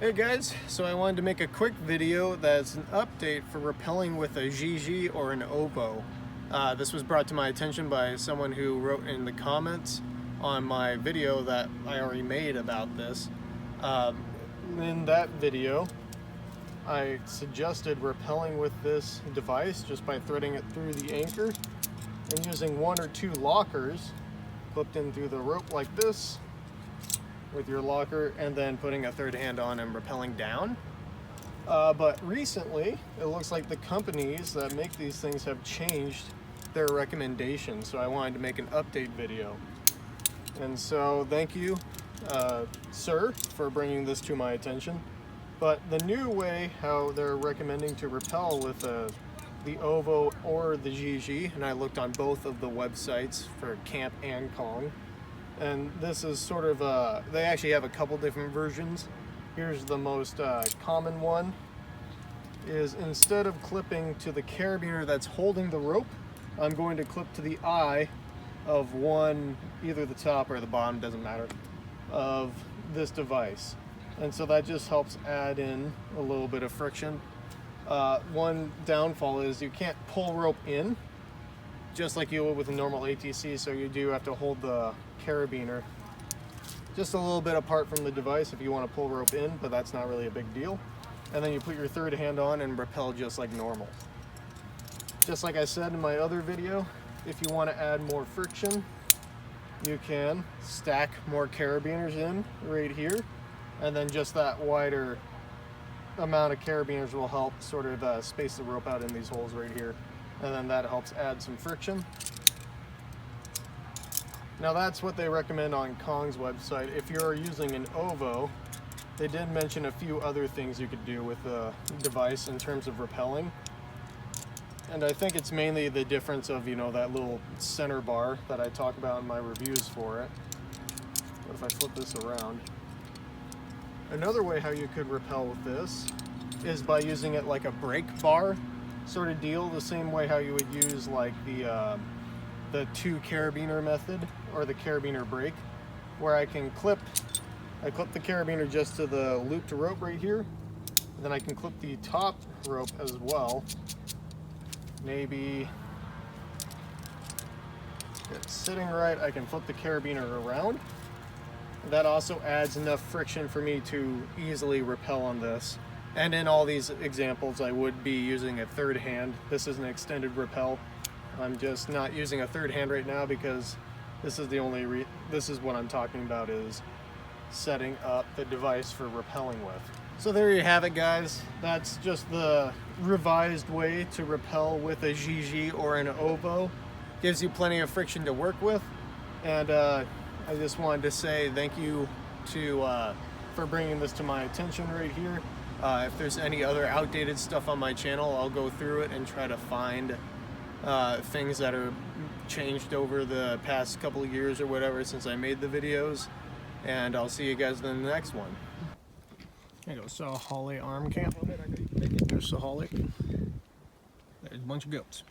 Hey guys, so I wanted to make a quick video that's an update for rappelling with a Gigi or an oboe. This was brought to my attention by someone who wrote in the comments on my video that I already made about this. In that video, I suggested rappelling with this device just by threading it through the anchor and using one or two lockers clipped in through the rope like this with your locker, and then putting a third hand on and rappelling down. But recently, it looks like the companies that make these things have changed their recommendations, so I wanted to make an update video. And so thank you, sir, for bringing this to my attention. But the new way how they're recommending to rappel with the oboe or the Gigi, and I looked on both of the websites for Camp and Kong, and this is sort of they actually have a couple different versions. Here's the most common one, is instead of clipping to the carabiner that's holding the rope, I'm going to clip to the eye of one, either the top or the bottom, doesn't matter, of this device. And so that just helps add in a little bit of friction. One downfall is you can't pull rope in just like you would with a normal ATC, so you do have to hold the carabiner just a little bit apart from the device if you want to pull rope in, but that's not really a big deal. And then you put your third hand on and rappel just like normal. Just like I said in my other video, if you want to add more friction, you can stack more carabiners in right here, and then just that wider amount of carabiners will help sort of space the rope out in these holes right here, and then that helps add some friction. Now that's what they recommend on Kong's website. If you're using an oboe, they did mention a few other things you could do with the device in terms of rappelling. And I think it's mainly the difference of, you know, that little center bar that I talk about in my reviews for it. What if I flip this around? Another way how you could rappel with this is by using it like a brake bar sort of deal, the same way how you would use like the two carabiner method or the carabiner brake, where I clip the carabiner just to the looped rope right here, and then I can clip the top rope as well. Maybe if it's sitting right, I can flip the carabiner around. That also adds enough friction for me to easily rappel on this. And in all these examples, I would be using a third hand. This is an extended rappel. I'm just not using a third hand right now because this is this is what I'm talking about, is setting up the device for rappelling with. So there you have it, guys. That's just the revised way to rappel with a Gigi or an oboe. Gives you plenty of friction to work with. And I just wanted to say thank you for bringing this to my attention right here. If there's any other outdated stuff on my channel, I'll go through it and try to find things that are changed over the past couple of years or whatever since I made the videos. And I'll see you guys in the next one. There you go, Saw Holly arm camp. There's Saw Holly. There's a bunch of goats.